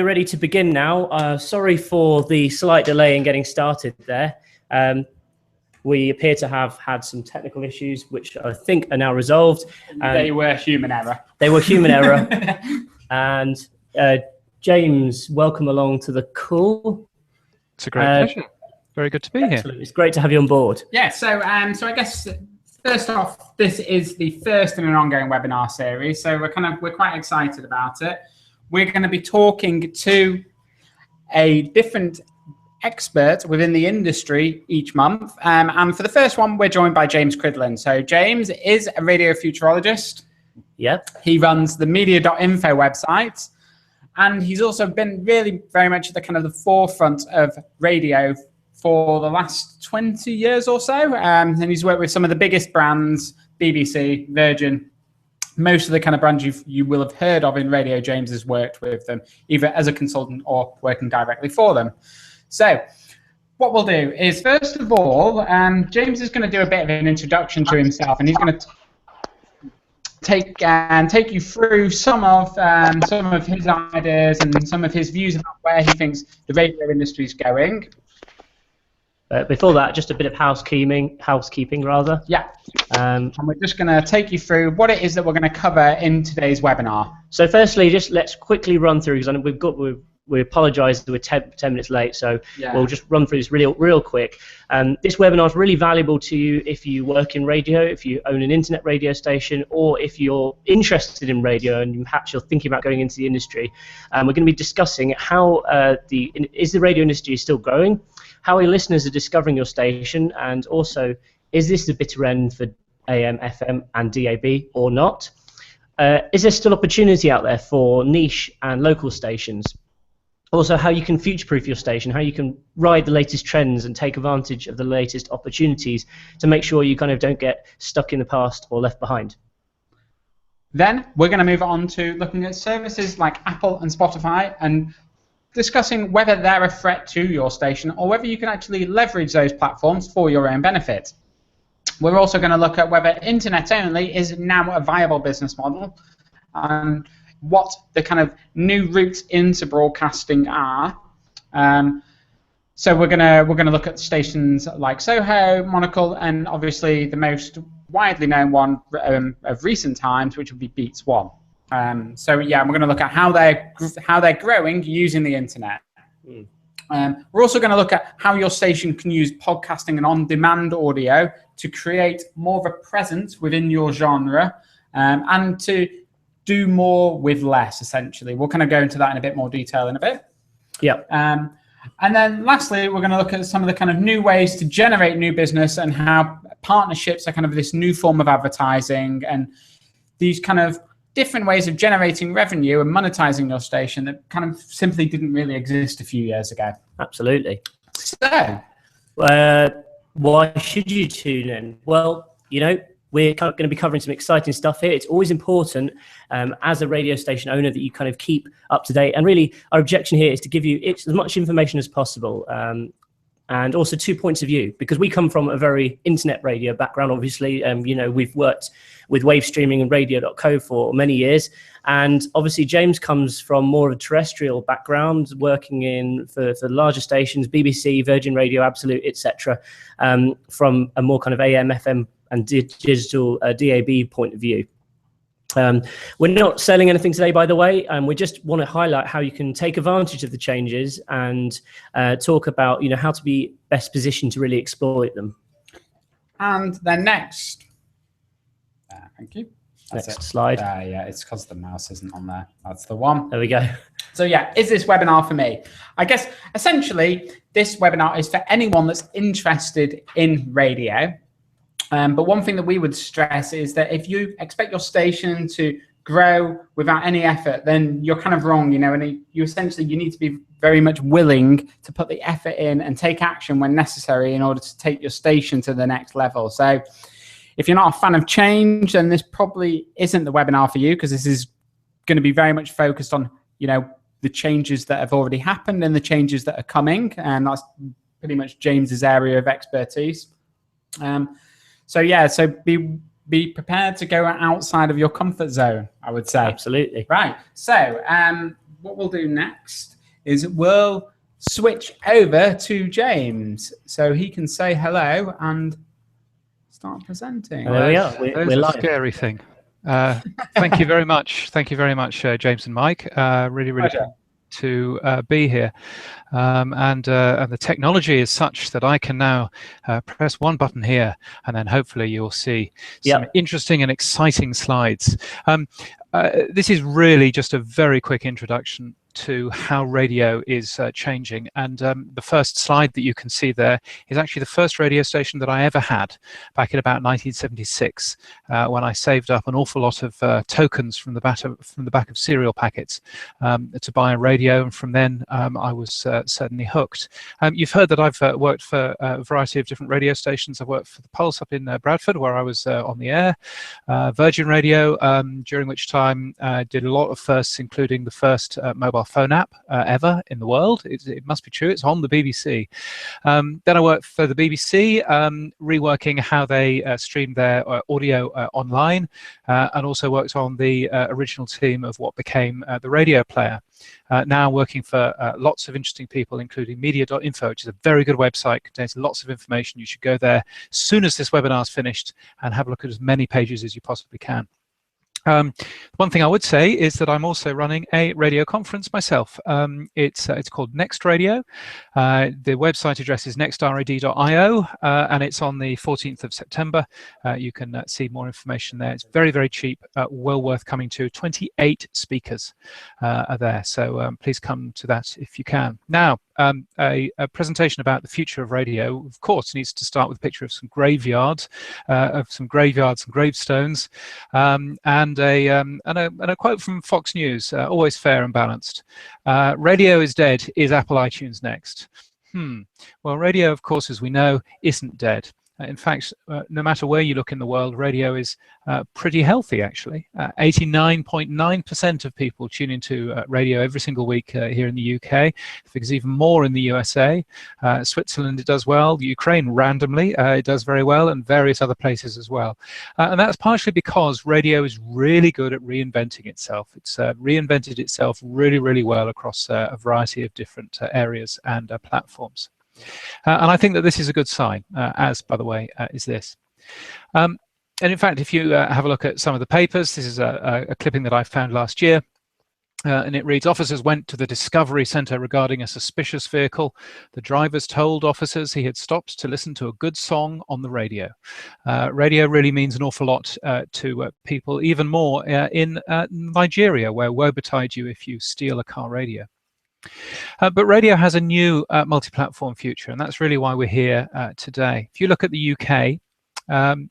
ready to begin now. Sorry for the slight delay in getting started there. We appear to have had some technical issues, which I think are now resolved. They were human error. They were human error. And James, welcome along to the call. It's a great pleasure. Very good to be here. It's great to have you on board. Yeah, so I guess first off, this is the first in an ongoing webinar series, so we're quite excited about it. We're going to be talking to a different expert within the industry each month. And for the first one, we're joined by James Cridland. So James is a radio futurologist. Yep. He runs the Media.info website. And he's also been really very much at the forefront of radio for the last 20 years or so. And he's worked with some of the biggest brands, BBC, Virgin. Most of the brands you will have heard of in radio, James has worked with them, either as a consultant or working directly for them. So what we'll do is, first of all, James is going to do a bit of an introduction to himself, and he's going to take you through some of his ideas and some of his views about where he thinks the radio industry is going. Before that, just a bit of housekeeping rather. Yeah. And we're just going to take you through what it is that we're going to cover in today's webinar. So firstly, just let's quickly run through, because we apologise that we're 10 minutes late, so we'll just run through this real quick. This webinar is really valuable to you if you work in radio, if you own an internet radio station, or if you're interested in radio and perhaps you're thinking about going into the industry. We're going to be discussing how is the radio industry still growing, how your listeners are discovering your station, and also, is this the bitter end for AM, FM and DAB or not? Is there still opportunity out there for niche and local stations? Also, how you can future-proof your station, how you can ride the latest trends and take advantage of the latest opportunities to make sure you don't get stuck in the past or left behind. Then we're going to move on to looking at services like Apple and Spotify and discussing whether they're a threat to your station or whether you can actually leverage those platforms for your own benefit. We're also going to look at whether internet only is now a viable business model and what the new routes into broadcasting are. So we're gonna look at stations like Soho, Monocle, and obviously the most widely known one of recent times, which would be Beats One. So yeah, we're going to look at how they're growing using the internet. We're also going to look at how your station can use podcasting and on-demand audio to create more of a presence within your genre and to do more with less, essentially. We'll go into that in a bit more detail in a bit. Yeah. And then lastly, we're going to look at some of the new ways to generate new business and how partnerships are this new form of advertising and these different ways of generating revenue and monetizing your station that simply didn't really exist a few years ago. Absolutely. So, why should you tune in? Well, we're going to be covering some exciting stuff here. It's always important as a radio station owner that you keep up to date. And really, our objection here is to give you as much information as possible. And also 2 points of view, because we come from a very internet radio background, obviously. We've worked with wave streaming and Radio.co for many years. And obviously James comes from more of a terrestrial background, working for larger stations, BBC, Virgin Radio, Absolute, etc., from a more AM, FM and digital DAB point of view. We're not selling anything today, by the way. We just want to highlight how you can take advantage of the changes and talk about how to be best positioned to really exploit them. And then next, thank you. Next slide. Yeah, it's because the mouse isn't on there. That's the one. There we go. So yeah, is this webinar for me? I guess essentially this webinar is for anyone that's interested in radio. But one thing that we would stress is that if you expect your station to grow without any effort, then you're wrong, and you need to be very much willing to put the effort in and take action when necessary in order to take your station to the next level. So if you're not a fan of change, then this probably isn't the webinar for you, because this is going to be very much focused on, the changes that have already happened and the changes that are coming. And that's pretty much James's area of expertise. So be prepared to go outside of your comfort zone, I would say. Absolutely. Right. So what we'll do next is we'll switch over to James so he can say hello and start presenting. There we are. We're There's a live. scary thing. Thank you very much. Thank you very much, James and Mike. Really pleased to be here. And the technology is such that I can now press one button here, and then hopefully you'll see some interesting and exciting slides. This is really just a very quick introduction to how radio is changing, and the first slide that you can see there is actually the first radio station that I ever had back in about 1976, when I saved up an awful lot of tokens from the back of cereal packets to buy a radio, and from then I was certainly hooked. You've heard that I've worked for a variety of different radio stations. I've worked for the Pulse up in Bradford, where I was on the air, Virgin Radio, during which time I did a lot of firsts, including the first mobile phone app ever in the world. It must be true. It's on the BBC. Then I worked for the BBC, reworking how they streamed their audio online, and also worked on the original team of what became the Radio Player. Now working for lots of interesting people, including Media.info, which is a very good website, contains lots of information. You should go there as soon as this webinar is finished and have a look at as many pages as you possibly can. One thing I would say is that I'm also running a radio conference myself. It's called Next Radio. The website address is nextrad.io, and it's on the 14th of September. You can see more information there. It's very, very cheap, well worth coming to. 28 speakers are there, so please come to that if you can. Now, a presentation about the future of radio, of course, needs to start with a picture of some graveyards, and gravestones, and a quote from Fox News, always fair and balanced. Radio is dead. Is Apple iTunes next? Well, radio, of course, as we know, isn't dead. In fact, no matter where you look in the world, radio is pretty healthy, actually. 89.9% of people tune into radio every single week here in the UK. I think it's even more in the USA. Switzerland, it does well. Ukraine, randomly, it does very well, and various other places as well. And that's partially because radio is really good at reinventing itself. It's reinvented itself really, really well across a variety of different areas and platforms. And I think that this is a good sign, as, by the way, is this. And in fact, if you have a look at some of the papers, this is a clipping that I found last year. And it reads, officers went to the Discovery Centre regarding a suspicious vehicle. The drivers told officers he had stopped to listen to a good song on the radio. Radio really means an awful lot to people, even more in Nigeria, where woe betide you if you steal a car radio. But radio has a new multi-platform future, and that's really why we're here today. If you look at the UK,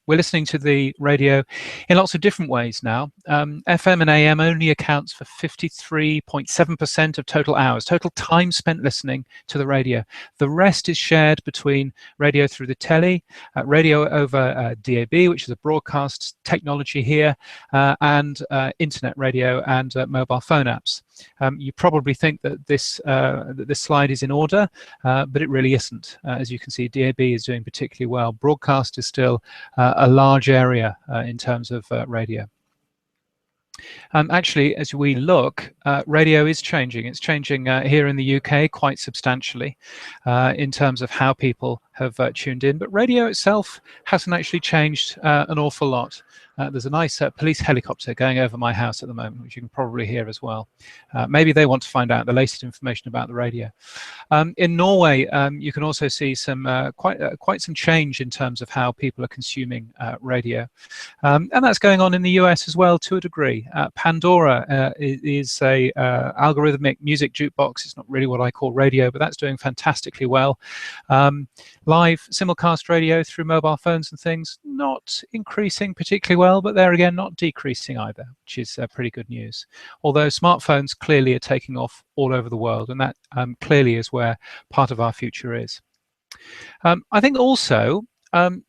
we're listening to the radio in lots of different ways now. FM and AM only accounts for 53.7% of total hours, total time spent listening to the radio. The rest is shared between radio through the telly, radio over DAB, which is a broadcast technology here, and internet radio and mobile phone apps. You probably think that this slide is in order, but it really isn't. As you can see, DAB is doing particularly well. Broadcast is still a large area in terms of radio. Actually, as we look, radio is changing. It's changing here in the UK quite substantially in terms of how people have tuned in. But radio itself hasn't actually changed an awful lot. There's a nice police helicopter going over my house at the moment, which you can probably hear as well. Maybe they want to find out the latest information about the radio. In Norway, you can also see some quite some change in terms of how people are consuming radio. And that's going on in the US as well to a degree. Pandora is a algorithmic music jukebox. It's not really what I call radio, but that's doing fantastically well. Live simulcast radio through mobile phones and things, not increasing particularly well, but there again, not decreasing either, which is pretty good news. Although smartphones clearly are taking off all over the world, and that clearly is where part of our future is. I think also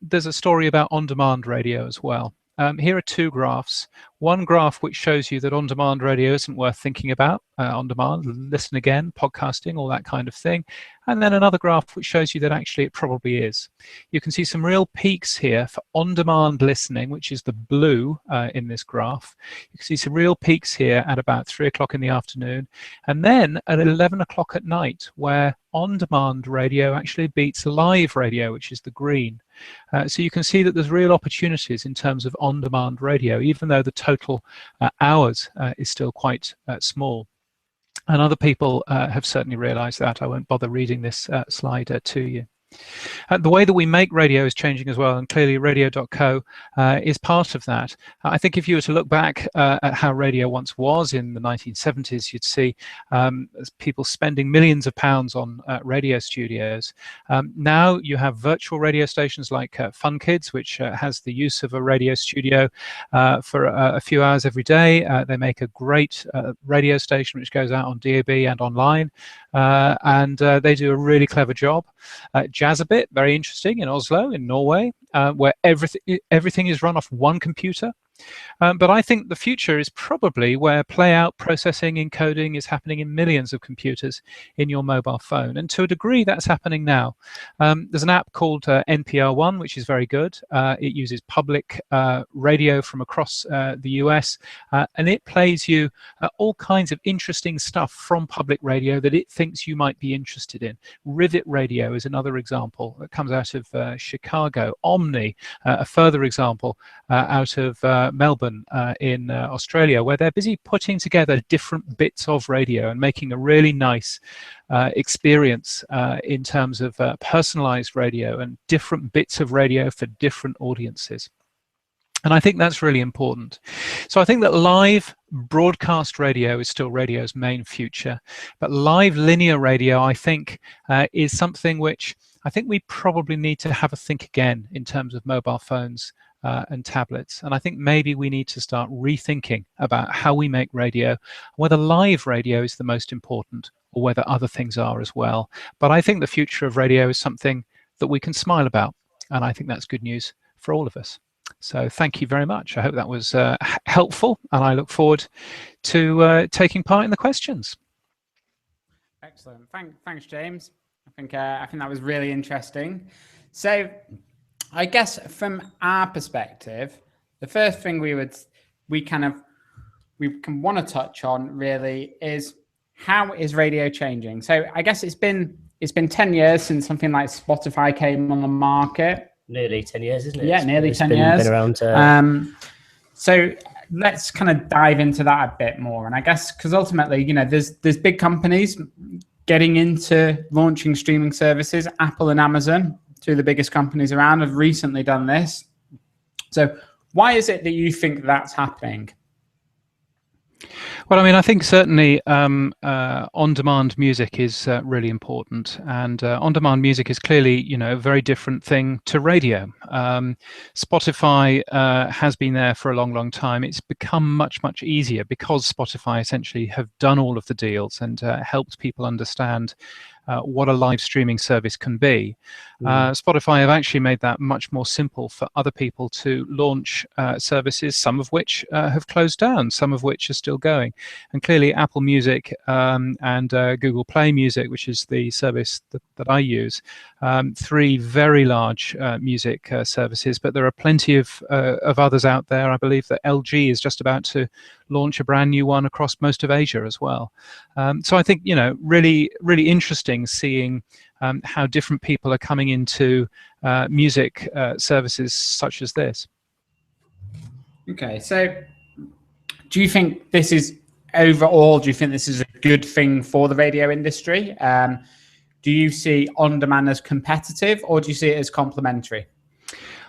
there's a story about on-demand radio as well. Here are two graphs. One graph which shows you that on-demand radio isn't worth thinking about, on-demand, listen again, podcasting, all that kind of thing. And then another graph which shows you that actually it probably is. You can see some real peaks here for on-demand listening, which is the blue in this graph. You can see some real peaks here at about 3 o'clock in the afternoon, and then at 11 o'clock at night, where on-demand radio actually beats live radio, which is the green. So you can see that there's real opportunities in terms of on-demand radio, even though the total hours is still quite small. And other people have certainly realized that. I won't bother reading this slide to you. The way that we make radio is changing as well, and clearly Radio.co is part of that. I think if you were to look back at how radio once was in the 1970s, you'd see people spending millions of pounds on radio studios. Now you have virtual radio stations like Fun Kids, which has the use of a radio studio for a few hours every day. They make a great radio station which goes out on DAB and online, and they do a really clever job. Jazzabit, very interesting, in Oslo, in Norway, where everything is run off one computer. But I think the future is probably where play-out, processing, encoding is happening in millions of computers in your mobile phone. And to a degree, that's happening now. There's an app called NPR One, which is very good. It uses public radio from across the US, and it plays you all kinds of interesting stuff from public radio that it thinks you might be interested in. Rivet Radio is another example that comes out of Chicago. Omni, a further example out of Melbourne in Australia, where they're busy putting together different bits of radio and making a really nice experience in terms of personalized radio and different bits of radio for different audiences. And I think that's really important. So I think that live broadcast radio is still radio's main future, but live linear radio, I think, is something which I think we probably need to have a think again in terms of mobile phones and tablets. And I think maybe we need to start rethinking about how we make radio, whether live radio is the most important or whether other things are as well. But I think the future of radio is something that we can smile about. And I think that's good news for all of us. So thank you very much. I hope that was helpful, and I look forward to taking part in the questions. Excellent. Thanks, James. I think that was really interesting. So I guess from our perspective, the first thing we can want to touch on really is, how is radio changing? So I guess it's been 10 years since something like Spotify came on the market. Nearly 10 years, isn't it? Yeah, nearly 10 years. Been around. So let's kind of dive into that a bit more. And I guess because ultimately, there's big companies getting into launching streaming services. Apple and Amazon, two of the biggest companies around, have recently done this. So why is it that you think that's happening? Well, I mean, I think certainly on-demand music is really important, and on-demand music is clearly, a very different thing to radio. Spotify has been there for a long, long time. It's become much, much easier because Spotify essentially have done all of the deals and helped people understand what a live streaming service can be. Spotify have actually made that much more simple for other people to launch services, some of which have closed down, some of which are still going. And clearly Apple Music and Google Play Music, which is the service that I use, three very large music services, but there are plenty of others out there. I believe that LG is just about to launch a brand new one across most of Asia as well. So I think, really, really interesting seeing how different people are coming into music services such as this. Okay, so do you think this is overall, do you think this is a good thing for the radio industry? Do you see on-demand as competitive, or do you see it as complementary?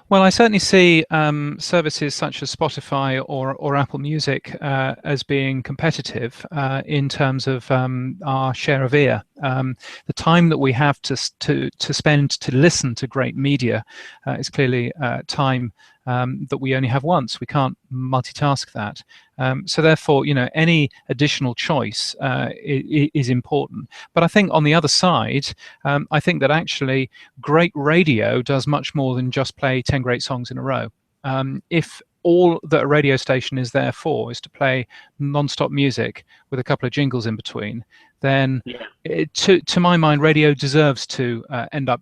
Well, I certainly see services such as Spotify or Apple Music as being competitive in terms of our share of ear. The time that we have to spend to listen to great media is clearly time that we only have once. We can't multitask that. So therefore, any additional choice is important. But I think on the other side, I think that actually great radio does much more than just play 10 great songs in a row. If all that a radio station is there for is to play non-stop music with a couple of jingles in between, then to my mind, radio deserves to end up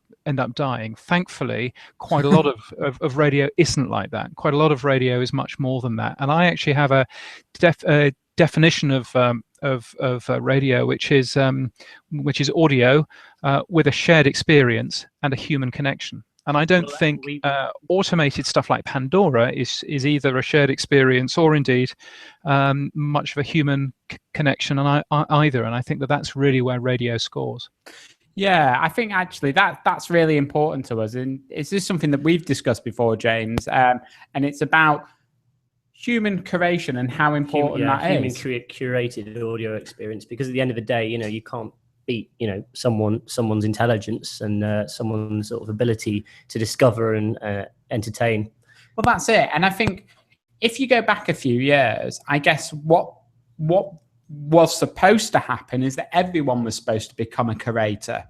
dying. Thankfully, quite a lot of radio isn't like that. Quite a lot of radio is much more than that. And I actually have a definition of radio, which is audio with a shared experience and a human connection. And I don't think automated stuff like Pandora is either a shared experience or indeed much of a human connection either. And I think that that's really where radio scores. Yeah, I think actually that's really important to us. And it's just something that we've discussed before, James. And it's about human curation and how important that is. Human curated audio experience, because at the end of the day, you can't beat, someone's intelligence and someone's sort of ability to discover and entertain. Well, that's it. And I think if you go back a few years, I guess what was supposed to happen is that everyone was supposed to become a curator.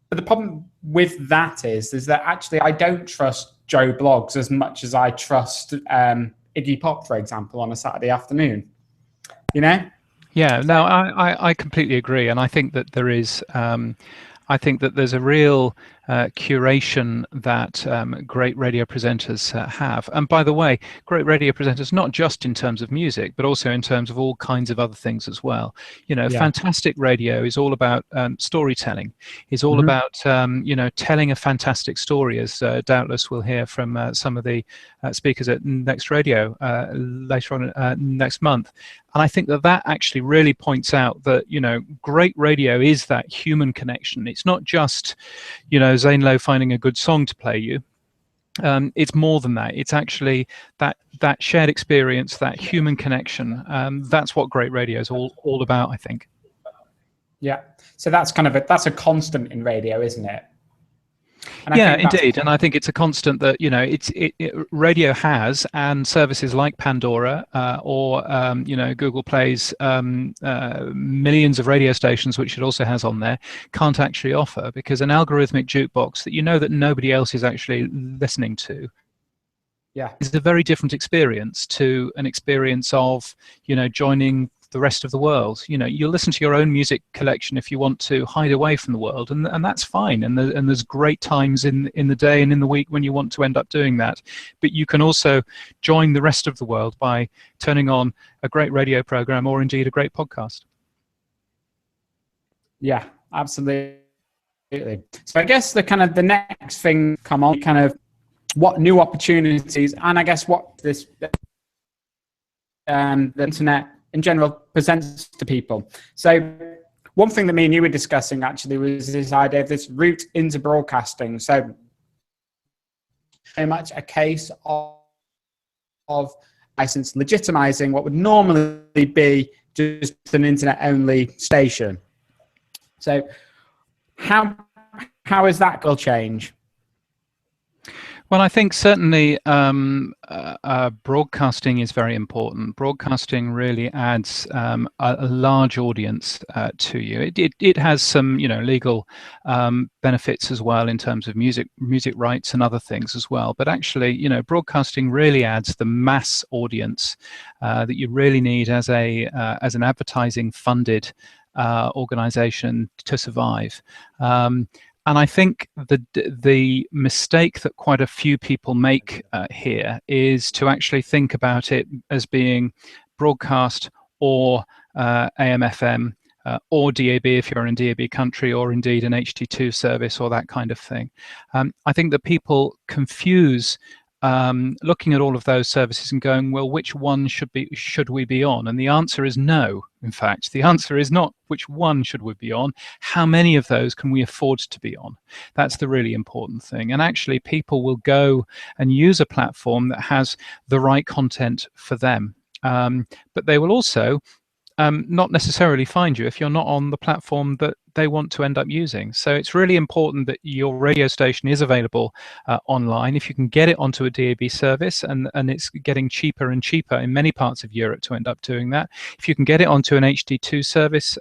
But the problem with that is that actually I don't trust Joe Bloggs as much as I trust Iggy Pop, for example, on a Saturday afternoon. Yeah, no, I completely agree, and I think that there is. I think that there's a real curation that great radio presenters have. And by the way, great radio presenters, not just in terms of music, but also in terms of all kinds of other things as well. Fantastic radio is all about storytelling. Is all about, telling a fantastic story, as doubtless we'll hear from some of the speakers at Next Radio later on next month. And I think that actually really points out that, great radio is that human connection. It's not just, Zane Lowe finding a good song to play you. It's more than that. It's actually that shared experience, that human connection. That's what great radio is all about, I think. Yeah. So that's that's a constant in radio, isn't it? And yeah, indeed, and I think it's a constant that radio has, and services like Pandora or Google Play's millions of radio stations, which it also has on there, can't actually offer, because an algorithmic jukebox that that nobody else is actually listening to, is a very different experience to an experience of joining the rest of the world. You'll listen to your own music collection if you want to hide away from the world, and that's fine. And there's great times in the day and in the week when you want to end up doing that. But you can also join the rest of the world by turning on a great radio program or indeed a great podcast. Yeah, absolutely. So I guess the next thing come on, what new opportunities, and I guess what the internet in general presents to people. So one thing that me and you were discussing actually was this idea of this route into broadcasting. So very much a case of license legitimizing what would normally be just an internet-only station. So how is that going to change? Well, I think certainly broadcasting is very important. Broadcasting really adds a large audience to you. It has some, legal benefits as well in terms of music rights and other things as well. But actually, broadcasting really adds the mass audience that you really need as an advertising-funded organization to survive. And I think the mistake that quite a few people make here is to actually think about it as being broadcast or AM/FM or DAB if you're in DAB country, or indeed an HT2 service or that kind of thing. I think that people confuse looking at all of those services and going, well, which one should we be on? And the answer is no. In fact, the answer is not which one should we be on. How many of those can we afford to be on? That's the really important thing. And actually, people will go and use a platform that has the right content for them. But they will also not necessarily find you if you're not on the platform that they want to end up using. So it's really important that your radio station is available online. If you can get it onto a DAB service, and it's getting cheaper and cheaper in many parts of Europe to end up doing that. If you can get it onto an HD2 service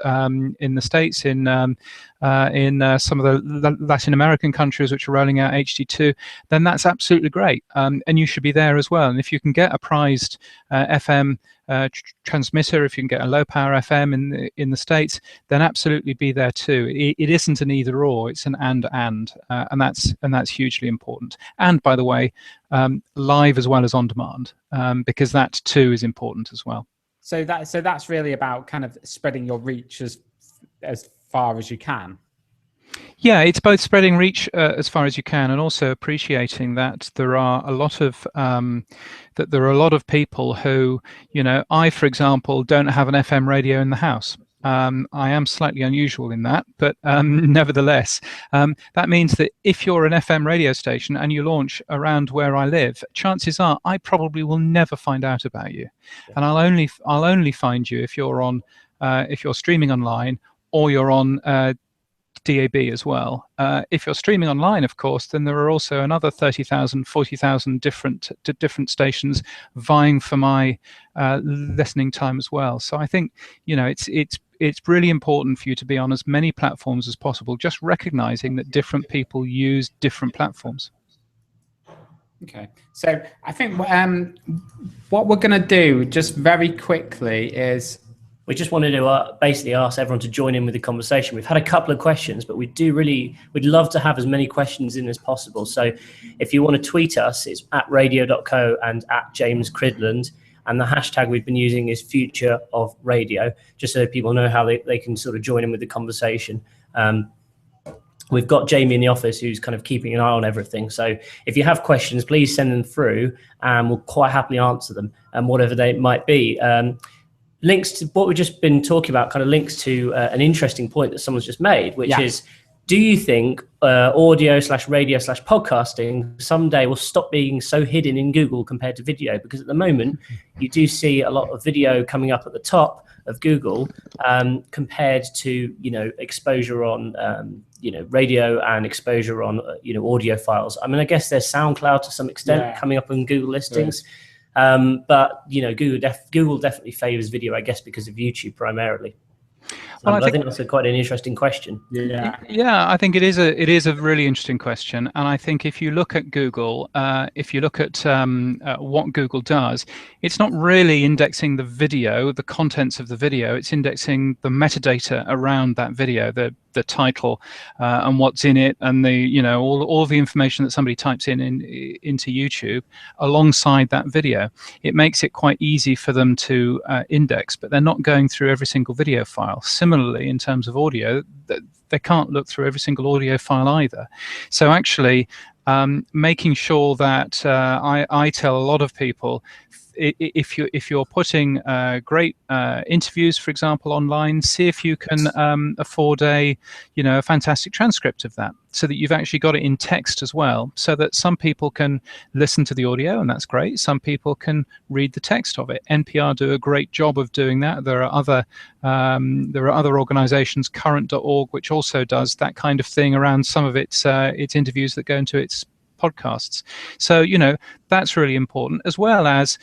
in the States, in some of the Latin American countries which are rolling out HD2, then that's absolutely great, and you should be there as well. And if you can get a prized FM transmitter, if you can get a low power FM in the States, then absolutely be there too. It isn't an either or; it's an and that's hugely important. And by the way, live as well as on demand, because that too is important as well. So that's really about kind of spreading your reach as far as you can. Yeah, it's both spreading reach as far as you can, and also appreciating that there are a lot of people who, I, for example, don't have an FM radio in the house. I am slightly unusual in that, but nevertheless, that means that if you're an FM radio station and you launch around where I live, chances are I probably will never find out about you, and I'll only find you if you're streaming online or you're on DAB as well. If you're streaming online, of course, then there are also another 30,000, 40,000 different stations vying for my listening time as well. So I think it's really important for you to be on as many platforms as possible, just recognizing that different people use different platforms. Okay, so I think what we're going to do just very quickly is we just wanted to basically ask everyone to join in with the conversation. We've had a couple of questions, but we'd love to have as many questions in as possible. So if you want to tweet us, it's at Radio.co and at James Cridland. And the hashtag we've been using is Future of Radio, just so people know how they can sort of join in with the conversation. We've got Jamie in the office who's kind of keeping an eye on everything. So if you have questions, please send them through and we'll quite happily answer them, and whatever they might be. Links to what we've just been talking about, kind of links to an interesting point that someone's just made, which is, do you think audio/radio/podcasting someday will stop being so hidden in Google compared to video? Because at the moment, you do see a lot of video coming up at the top of Google compared to, exposure on, radio and exposure on, audio files. I mean, I guess there's SoundCloud to some extent coming up on Google listings. Right. But Google definitely favors video, I guess, because of YouTube primarily. Well, I think that's quite an interesting question. Yeah, I think it is a really interesting question, and I think if you look at Google, if you look at what Google does, it's not really indexing the video, the contents of the video. It's indexing the metadata around that video, the title and what's in it, and the all the information that somebody types into YouTube alongside that video. It makes it quite easy for them to index, but they're not going through every single video file. Similarly, in terms of audio, they can't look through every single audio file either. So actually, making sure that I tell a lot of people, if you're putting great interviews, for example, online, see if you can afford a fantastic transcript of that, so that you've actually got it in text as well, so that some people can listen to the audio, and that's great. Some people can read the text of it. NPR do a great job of doing that. There are other organizations, Current.org, which also does that kind of thing around some of its interviews that go into its podcasts. So that's really important, as well as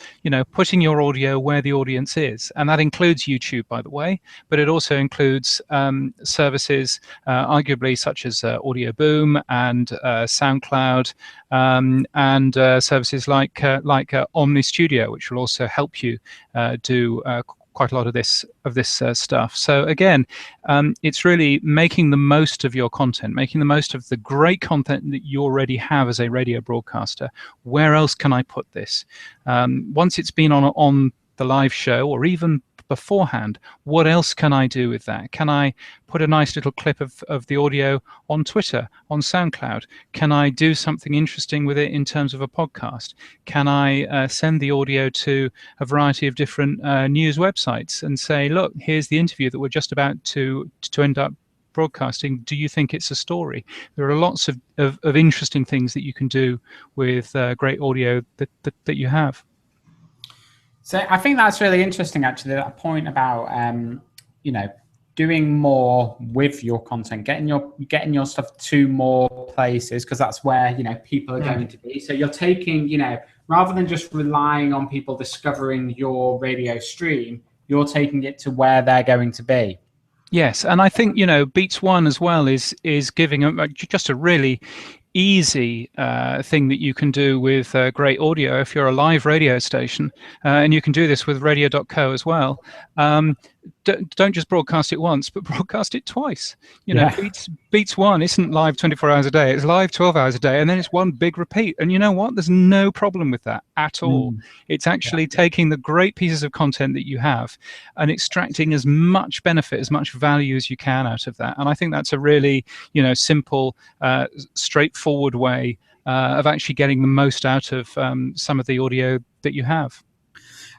putting your audio where the audience is, and that includes YouTube, by the way, but it also includes services arguably such as Audio Boom and SoundCloud, and services like Omni Studio, which will also help you do quite a lot of this stuff. So again, it's really making the most of your content, making the most of the great content that you already have as a radio broadcaster. Where else can I put this? Once it's been on the live show, or even beforehand, what else can I do with that? Can I put a nice little clip of the audio on Twitter, on SoundCloud? Can I do something interesting with it in terms of a podcast? Can I send the audio to a variety of different news websites and say, look, here's the interview that we're just about to end up broadcasting. Do you think it's a story? There are lots of interesting things that you can do with great audio that you have. So I think that's really interesting, actually, that point about, doing more with your content, getting your stuff to more places, because that's where, you know, people are going to be. So you're taking, you know, rather than just relying on people discovering your radio stream, you're taking it to where they're going to be. Yes, and I think, you know, Beats One as well is giving just a really easy thing that you can do with great audio if you're a live radio station, and you can do this with Radio.co as well. Don't just broadcast it once, but broadcast it twice. You know, Beats One isn't live 24 hours a day; it's live 12 hours a day, and then it's one big repeat. And you know what? There's no problem with that at all. It's actually taking the great pieces of content that you have and extracting as much benefit, as much value as you can out of that. And I think that's a really, you know, simple, straightforward way of actually getting the most out of some of the audio that you have.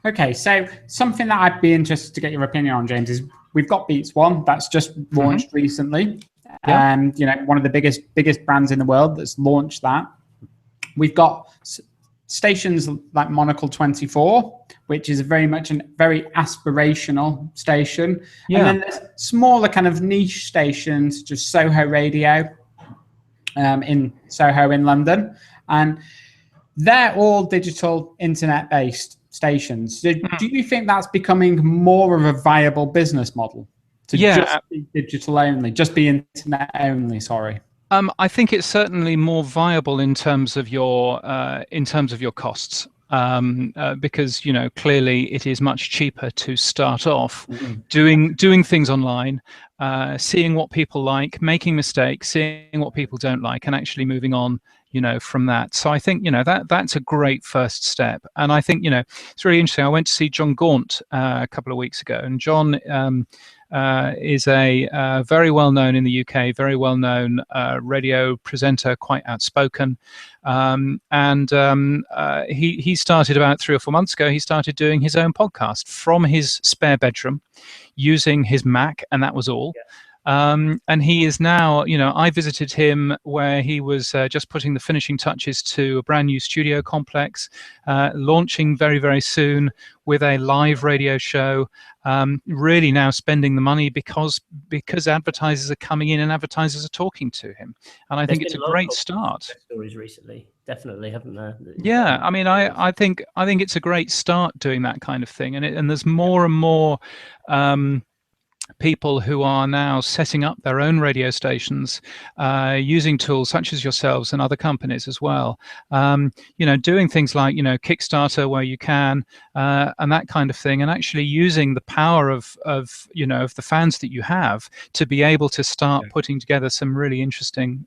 Okay, so something that I'd be interested to get your opinion on, James, is we've got Beats One that's just launched recently, and you know, one of the biggest brands in the world that's launched that. We've got stations like Monocle 24, which is very much a very aspirational station, and then there's smaller kind of niche stations, just Soho Radio, in Soho in London, and they're all digital internet-based stations. So do you think that's becoming more of a viable business model to just be digital only, just be internet only? Sorry. I think it's certainly more viable in terms of your costs, because, you know, clearly it is much cheaper to start off doing things online, seeing what people like, making mistakes, seeing what people don't like, and actually moving on, you know, from that. So I think, you know, that's a great first step. And I think, you know, it's really interesting. I went to see John Gaunt a couple of weeks ago, and John is a very well known in the UK, very well known radio presenter, quite outspoken. He started about 3 or 4 months ago. He started doing his own podcast from his spare bedroom, using his Mac, and that was all. And he is now, you know, I visited him where he was just putting the finishing touches to a brand new studio complex, launching very, very soon with a live radio show, really now spending the money because advertisers are coming in and advertisers are talking to him. And I think it's a great start. Stories recently, definitely, haven't there? Yeah, I mean, I think it's a great start doing that kind of thing, and there's more and more people who are now setting up their own radio stations, using tools such as yourselves and other companies as well. You know, doing things like, you know, Kickstarter where you can, and that kind of thing, and actually using the power of you know, of the fans that you have to be able to start putting together some really interesting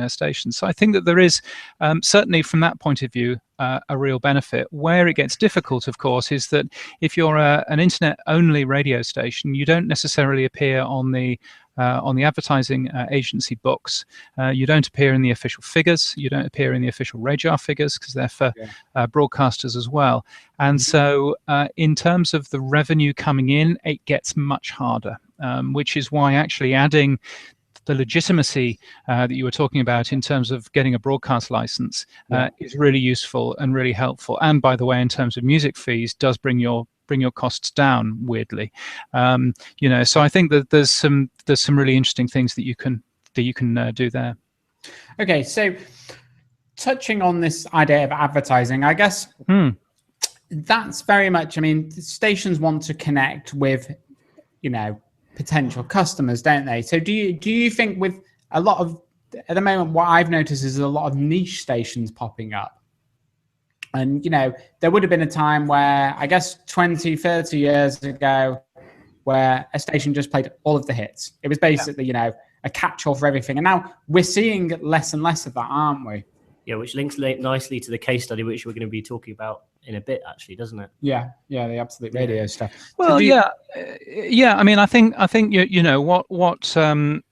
stations. So I think that there is certainly from that point of view a real benefit. Where it gets difficult, of course, is that if you're an internet-only radio station, you don't necessarily appear on the advertising agency books. You don't appear in the official figures. You don't appear in the official radar figures, because they're for broadcasters as well. And so in terms of the revenue coming in, it gets much harder, which is why actually adding the legitimacy that you were talking about in terms of getting a broadcast license is really useful and really helpful. And by the way, in terms of music fees, does bring your costs down weirdly. You know, so I think that there's some really interesting things that you can do there. Okay, so touching on this idea of advertising, I guess that's very much, I mean, stations want to connect with, you know, potential customers, don't they? So do you think with a lot of, at the moment, what I've noticed is a lot of niche stations popping up? And, you know, there would have been a time where, I guess 20, 30 years ago, where a station just played all of the hits. It was basically, you know, a catch-all for everything. And now we're seeing less and less of that, aren't we? Yeah, which links nicely to the case study, which we're going to be talking about in a bit, actually, doesn't it? Yeah, the Absolute Radio stuff. Well, I mean, I think you know what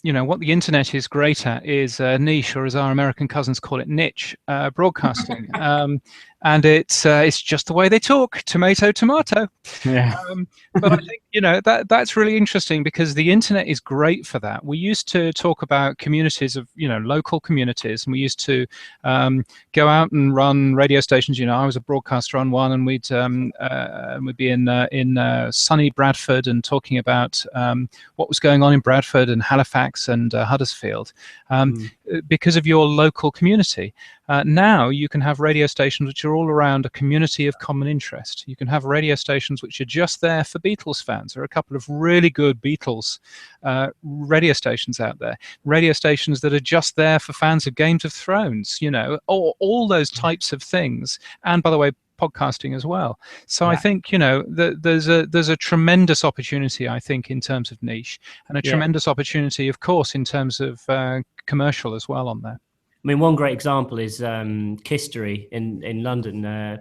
you know what the internet is great at is niche, or as our American cousins call it, niche broadcasting, and it's just the way they talk, tomato, tomato. Yeah. But I think you know, that's really interesting, because the internet is great for that. We used to talk about communities of, you know, local communities, and we used to go out and run radio stations. You know, I was a broadcaster on one, and we'd be in sunny Bradford and talking about what was going on in Bradford and Halifax and Huddersfield, because of your local community. Now you can have radio stations which are all around a community of common interest. You can have radio stations which are just there for Beatles fans. There are a couple of really good Beatles radio stations out there. Radio stations that are just there for fans of Games of Thrones, you know, all those types of things. And by the way, podcasting as well. So I think, you know, there's a tremendous opportunity, I think, in terms of niche, and a tremendous opportunity, of course, in terms of commercial as well on there. I mean, one great example is Kistery in London.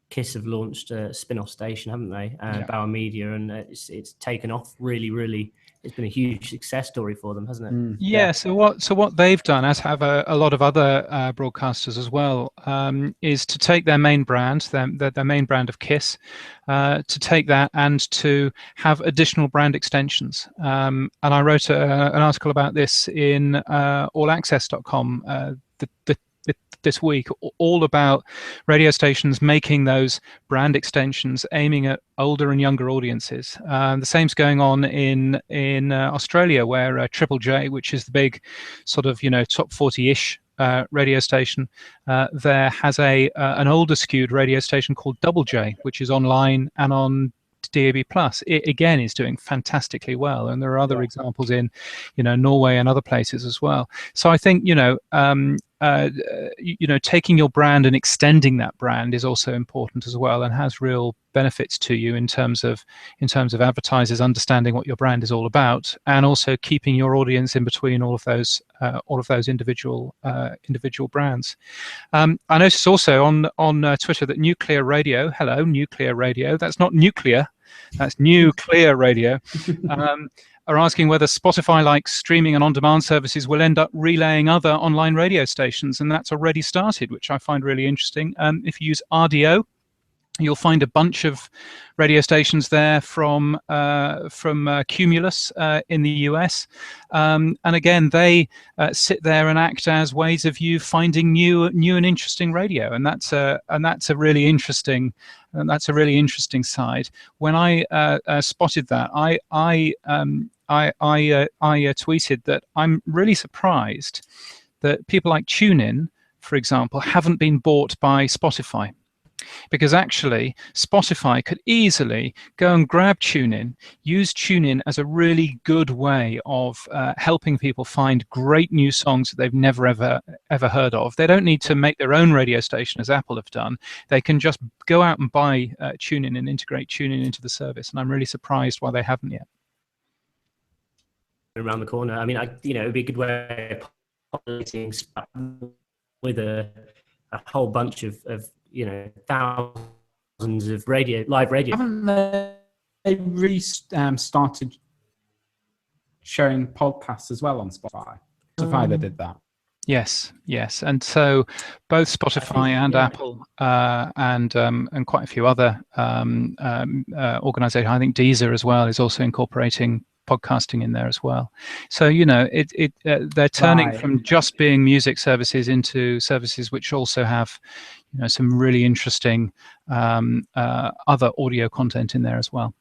Kiss have launched a spin-off station, haven't they? Bauer Media, and it's taken off really. It's been a huge success story for them, hasn't it? Yeah. So what they've done, as have a lot of other broadcasters as well, is to take their main brand, their main brand of Kiss, to take that and to have additional brand extensions. And I wrote an article about this in allaccess.com this week, all about radio stations making those brand extensions aiming at older and younger audiences. The same's going on in Australia, where Triple J, which is the big sort of, you know, top 40-ish radio station, there has an older skewed radio station called Double J, which is online and on DAB+. It again is doing fantastically well, and there are other examples in, you know, Norway and other places as well. So I think, you know, taking your brand and extending that brand is also important as well, and has real benefits to you in terms of advertisers understanding what your brand is all about, and also keeping your audience in between all of those individual brands. I noticed also on Twitter that Nuclear Radio, hello Nuclear Radio, that's not nuclear, that's Nuclear Radio, are asking whether Spotify-like streaming and on-demand services will end up relaying other online radio stations, and that's already started, which I find really interesting. If you use RDO, you'll find a bunch of radio stations there from Cumulus in the US, and again they sit there and act as ways of you finding new and interesting radio, and that's a really interesting side. When I spotted that, I tweeted that I'm really surprised that people like TuneIn, for example, haven't been bought by Spotify. Because actually, Spotify could easily go and grab TuneIn, use TuneIn as a really good way of helping people find great new songs that they've never ever heard of. They don't need to make their own radio station, as Apple have done. They can just go out and buy TuneIn and integrate TuneIn into the service. And I'm really surprised why they haven't yet. Around the corner. I mean, it would be a good way of populating with a whole bunch of thousands of live radio. Haven't they really started showing podcasts as well on Spotify? Spotify that did that. Yes, and so both Spotify and Apple and quite a few other organizations. I think Deezer as well is also incorporating podcasting in there as well. So they're turning from just being music services into services which also have some really interesting other audio content in there as well.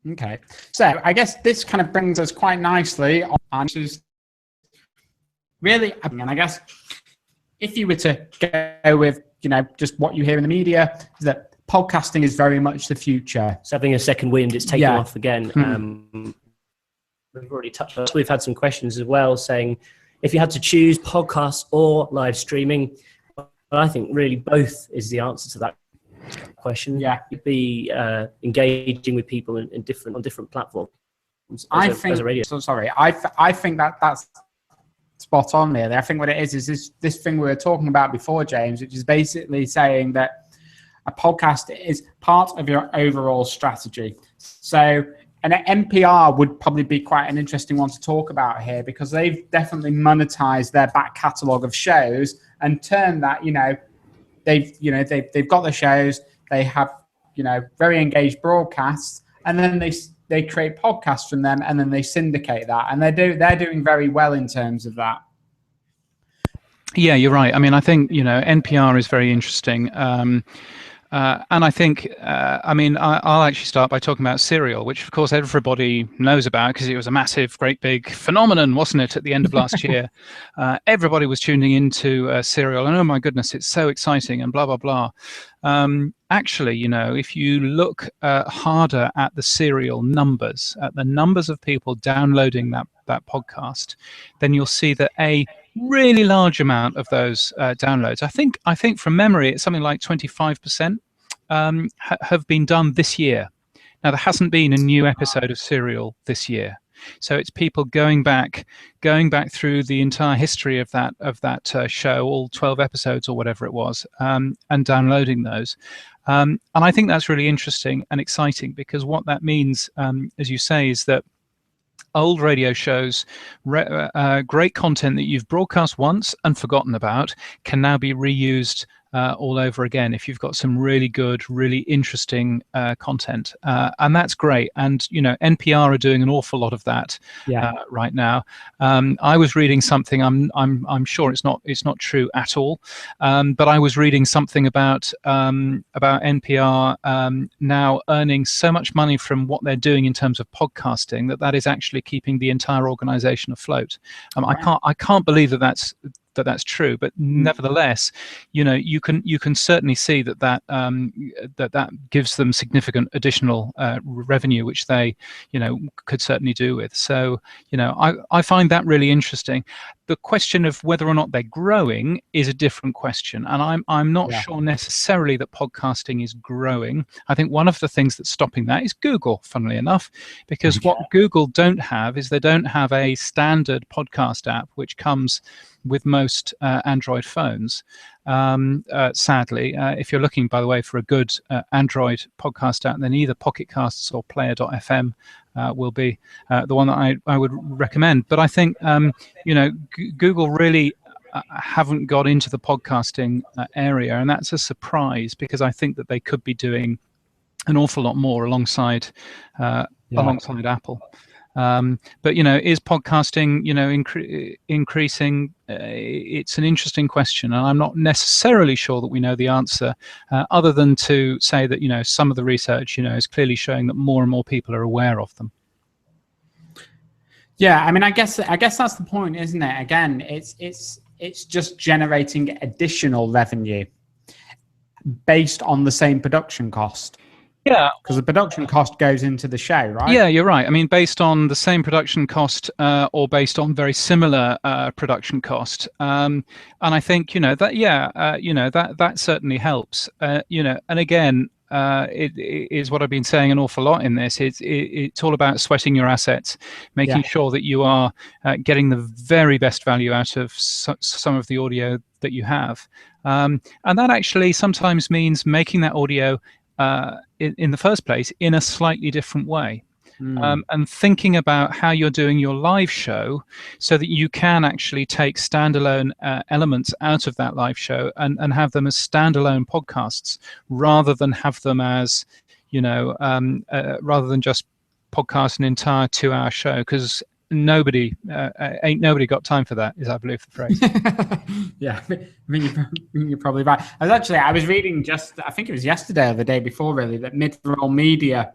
Okay, so I guess this kind of brings us quite nicely on to really, and I guess if you were to go with just what you hear in the media, is that podcasting is very much the future. It's having a second wind. It's taking off again. We've already touched on this. We've had some questions as well saying, if you had to choose podcasts or live streaming, well, I think really both is the answer to that question. Yeah, you'd be engaging with people on different platforms. I think that's spot on there. I think what it is this thing we were talking about before, James, which is basically saying that a podcast is part of your overall strategy. So, and NPR would probably be quite an interesting one to talk about here, because they've definitely monetized their back catalogue of shows and turned that, they've got the shows, they have very engaged broadcasts, and then they create podcasts from them, and then they syndicate that, and they're doing very well in terms of that. Yeah, you're right. I mean, I think NPR is very interesting. And I think, I'll actually start by talking about Serial, which of course everybody knows about because it was a massive, great big phenomenon, wasn't it, at the end of last year? Everybody was tuning into Serial, and oh my goodness, it's so exciting, and blah, blah, blah. Actually, if you look harder at the Serial numbers, at the numbers of people downloading that podcast, then you'll see that a really large amount of those downloads, I think from memory, it's something like 25%, have been done this year. Now, there hasn't been a new episode of Serial this year, so it's people going back through the entire history of that show, all 12 episodes or whatever it was, and downloading those. And I think that's really interesting and exciting, because what that means, as you say, is that old radio shows, great content that you've broadcast once and forgotten about, can now be reused all over again if you've got some really good, really interesting content, and that's great. And NPR are doing an awful lot of that right now. I was reading something. I'm sure it's not true at all, but I was reading something about NPR now earning so much money from what they're doing in terms of podcasting that is actually keeping the entire organization afloat. I can't believe that's true, but nevertheless, you can certainly see that gives them significant additional revenue, which they could certainly do with. So I find that really interesting. The question of whether or not they're growing is a different question, and I'm not sure necessarily that podcasting is growing. I think one of the things that's stopping that is Google, funnily enough, because what Google don't have is they don't have a standard podcast app which comes with most Android phones. Sadly, if you're looking, by the way, for a good Android podcast app, then either Pocket Casts or Player.fm will be the one that I would recommend. But I think Google really haven't got into the podcasting area, and that's a surprise, because I think that they could be doing an awful lot more alongside Apple. But is podcasting increasing? It's an interesting question, and I'm not necessarily sure that we know the answer, other than to say that some of the research is clearly showing that more and more people are aware of them. Yeah, I mean, I guess that's the point, isn't it? Again, it's just generating additional revenue based on the same production cost. Yeah, because the production cost goes into the show, right? Yeah, you're right. I mean, based on the same production cost, or based on very similar production cost, and I think that certainly helps. And again, it is what I've been saying an awful lot in this. It's all about sweating your assets, making sure that you are getting the very best value out of some of the audio that you have, and that actually sometimes means making that audio in the first place in a slightly different way, and thinking about how you're doing your live show so that you can actually take standalone elements out of that live show and have them as standalone podcasts, rather than have them as rather than just podcast an entire 2-hour show, because nobody got time for that, is I believe the phrase. Yeah, I mean, you're probably right. I was reading I think it was yesterday or the day before, really, that Mid-Roll Media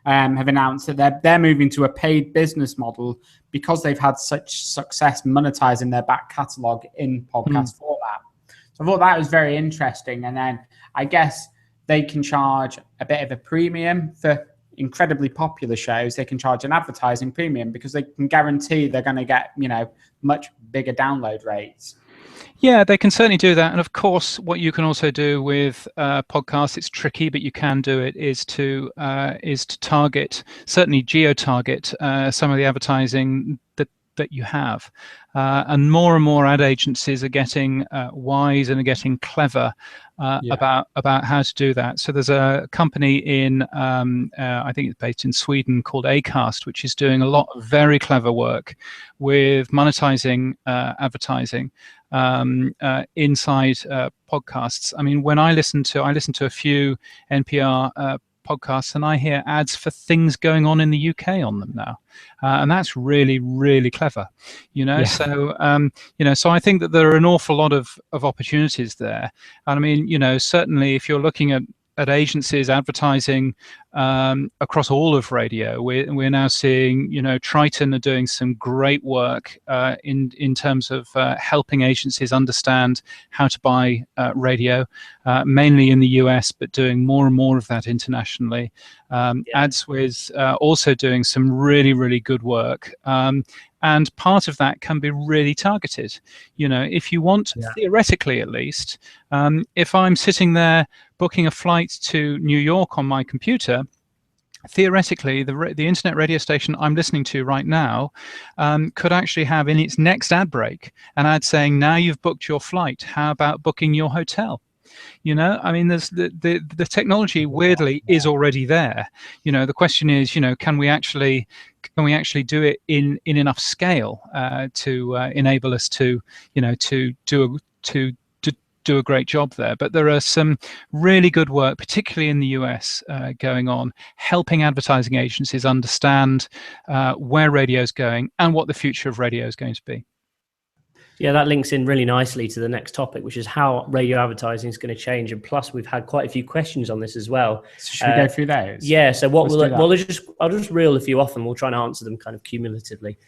have announced that they're moving to a paid business model because they've had such success monetizing their back catalogue in podcast format. So I thought that was very interesting. And then I guess they can charge a bit of a premium for incredibly popular shows. They can charge an advertising premium because they can guarantee they're going to get much bigger download rates. Yeah, they can certainly do that. And of course, what you can also do with podcasts, it's tricky, but you can do it, is to target, certainly geo-target some of the advertising that you have. And more ad agencies are getting wise and are getting clever about how to do that. So there's a company in, I think it's based in Sweden, called Acast, which is doing a lot of very clever work with monetizing advertising. inside podcasts. I mean, when I listen to a few NPR podcasts, and I hear ads for things going on in the UK on them now, and that's really, really clever, you know. So you know, so I think that there are an awful lot of opportunities there. And I mean, you know, certainly if you're looking at agencies advertising across all of radio, we're now seeing, you know, Triton are doing some great work in terms of helping agencies understand how to buy radio, mainly in the US, but doing more and more of that internationally. AdsWiz also doing some really, really good work. And part of that can be really targeted. You know, if you want, theoretically at least, if I'm sitting there booking a flight to New York on my computer, theoretically, the internet radio station I'm listening to right now could actually have in its next ad break an ad saying, now you've booked your flight, how about booking your hotel? You know, I mean, there's the technology weirdly is already there. You know, the question is, you know, can we actually do it in enough scale to enable us to, you know, to do a great job there? But there are some really good work, particularly in the US, going on, helping advertising agencies understand where radio is going and what the future of radio is going to be. Yeah, that links in really nicely to the next topic, which is how radio advertising is going to change. And plus, we've had quite a few questions on this as well. So should we go through those? Yeah. So what I'll just reel a few off, and we'll try and answer them kind of cumulatively,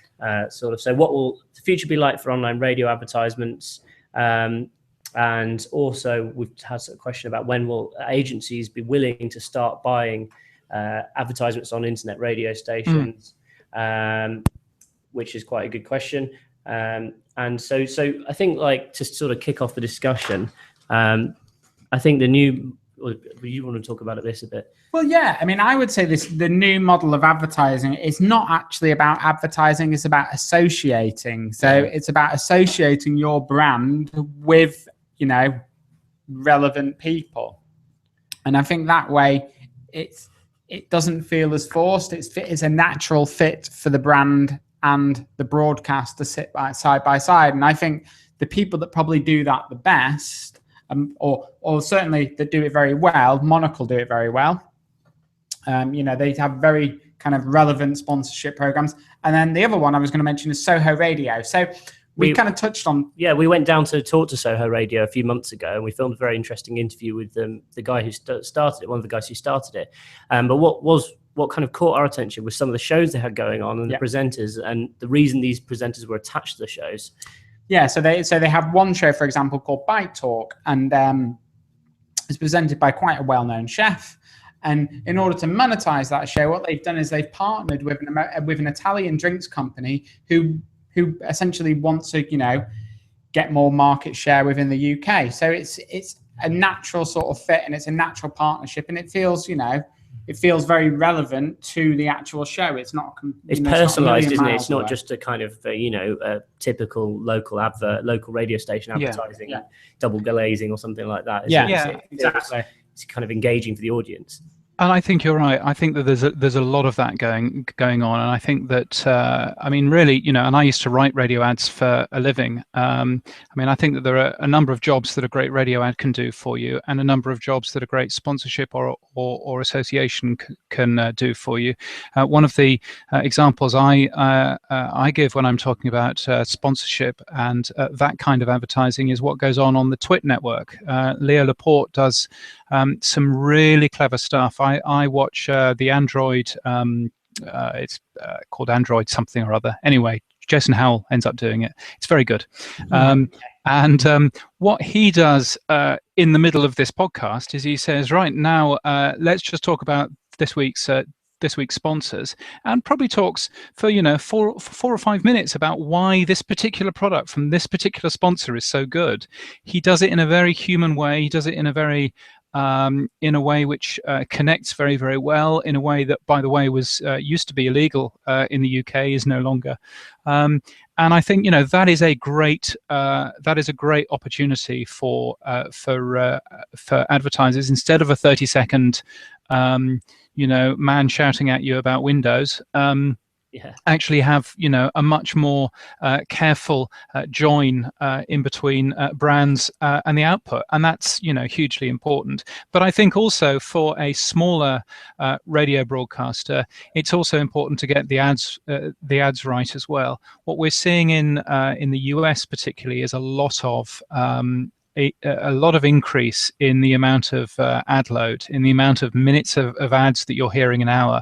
sort of. So what will the future be like for online radio advertisements? And also, we've had a question about when will agencies be willing to start buying advertisements on internet radio stations, which is quite a good question. And so I think, like, to sort of kick off the discussion, I think the new, you want to talk about this a bit? Well, yeah, I mean, I would say the new model of advertising is not actually about advertising, it's about associating. So it's about associating your brand with, you know, relevant people. And I think that way it doesn't feel as forced. It's a natural fit for the brand and the broadcast to sit side by side. And I think the people that probably do that the best, or certainly that do it very well, Monocle do it very well. You know, they have very kind of relevant sponsorship programs. And then the other one I was going to mention is Soho Radio. So we kind of touched on. Yeah, we went down to talk to Soho Radio a few months ago, and we filmed a very interesting interview with the guy who started it, one of the guys who started it. But what kind of caught our attention was some of the shows they had going on and the presenters, and the reason these presenters were attached to the shows. Yeah, so they have one show, for example, called Bite Talk, and it's presented by quite a well-known chef. And in order to monetize that show, what they've done is they've partnered with an Italian drinks company who essentially want to, you know, get more market share within the UK. So it's a natural sort of fit, and it's a natural partnership, and it feels, you know, it feels very relevant to the actual show. It's not. It's personalised, isn't it? It's not just a kind of you know, a typical local radio station advertising, double glazing or something like that. Exactly. It's kind of engaging for the audience. And I think you're right. I think that there's a lot of that going on, and I think that I mean, really, you know, and I used to write radio ads for a living. I mean, I think that there are a number of jobs that a great radio ad can do for you, and a number of jobs that a great sponsorship or association can do for you. One of the examples I give when I'm talking about sponsorship and that kind of advertising is what goes on the Twit network. Leo Laporte does some really clever stuff. I watch the Android, it's called Android something or other. Anyway, Jason Howell ends up doing it. It's very good. And what he does in the middle of this podcast is he says, right now, let's just talk about this week's sponsors, and probably talks for, you know, 4 or 5 minutes about why this particular product from this particular sponsor is so good. He does it in a very human way. He does it in a very in a way which connects very, very well, in a way that, by the way, was used to be illegal in the UK, is no longer. And I think, you know, that is a great opportunity for advertisers. Instead of a 30-second you know, man shouting at you about Windows, actually have, you know, a much more careful join in between brands and the output, and that's, you know, hugely important. But I think also for a smaller radio broadcaster, it's also important to get the ads right as well. What we're seeing in the US particularly is a lot of increase in the amount of ad load, in the amount of minutes of ads that you're hearing an hour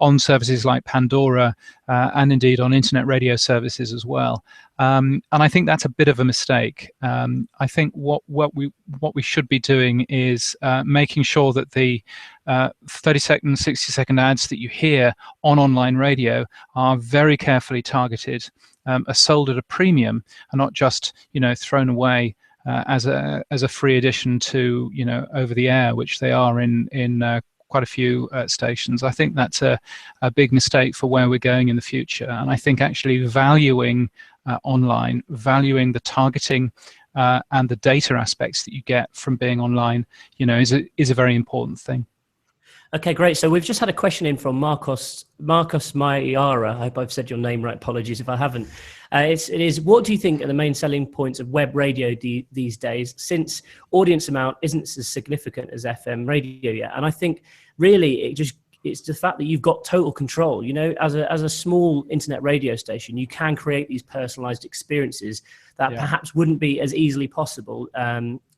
on services like Pandora and indeed on internet radio services as well. And I think that's a bit of a mistake. I think what we should be doing is making sure that the 30-second, 60-second ads that you hear on online radio are very carefully targeted, are sold at a premium, and not just, you know, thrown away as a free addition to, you know, over the air, which they are in quite a few stations. I think that's a big mistake for where we're going in the future. And I think actually valuing online, valuing the targeting and the data aspects that you get from being online, you know, is a very important thing. Okay, great. So we've just had a question in from Marcos Maiara. I hope I've said your name right. Apologies if I haven't. It is, what do you think are the main selling points of web radio these days, since audience amount isn't as significant as FM radio yet? And I think really it's the fact that you've got total control. You know, as a small internet radio station, you can create these personalized experiences that perhaps wouldn't be as easily possible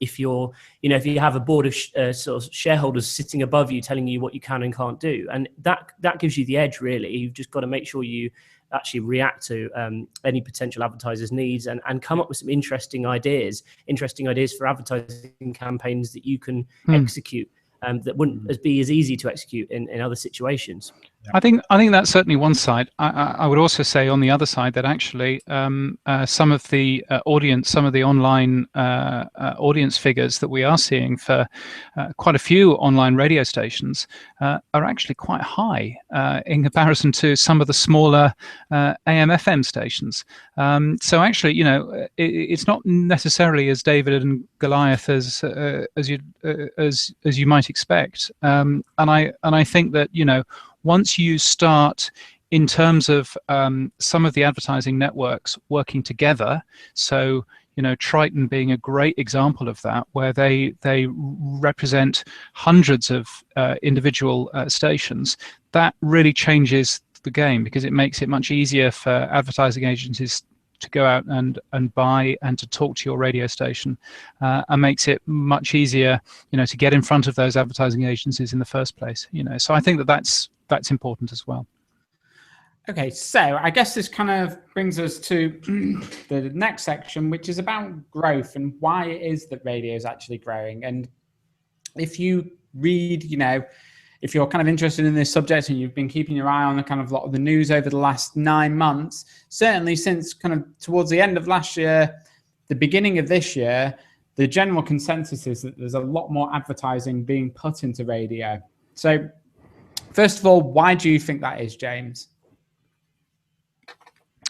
if you have a board of sort of shareholders sitting above you telling you what you can and can't do. And that gives you the edge, really. You've just got to make sure you actually react to any potential advertisers' needs and come up with some interesting ideas for advertising campaigns that you can execute. That wouldn't be as easy to execute in other situations. I think that's certainly one side. I would also say on the other side that actually some of the audience, some of the online audience figures that we are seeing for quite a few online radio stations are actually quite high in comparison to some of the smaller AM/FM stations. So actually, you know, it's not necessarily as David and Goliath as you might expect. And I think that, you know, once you start in terms of some of the advertising networks working together, so, you know, Triton being a great example of that, where they represent hundreds of individual stations, that really changes the game, because it makes it much easier for advertising agencies to go out and buy and to talk to your radio station, and makes it much easier, you know, to get in front of those advertising agencies in the first place. You know, so I think that's important as well. Okay, so I guess this kind of brings us to the next section, which is about growth and why it is that radio is actually growing. And if you read, you know, if you're kind of interested in this subject and you've been keeping your eye on the kind of lot of the news over the last 9 months, certainly since kind of towards the end of last year, the beginning of this year, the general consensus is that there's a lot more advertising being put into radio. So first of all, why do you think that is, James?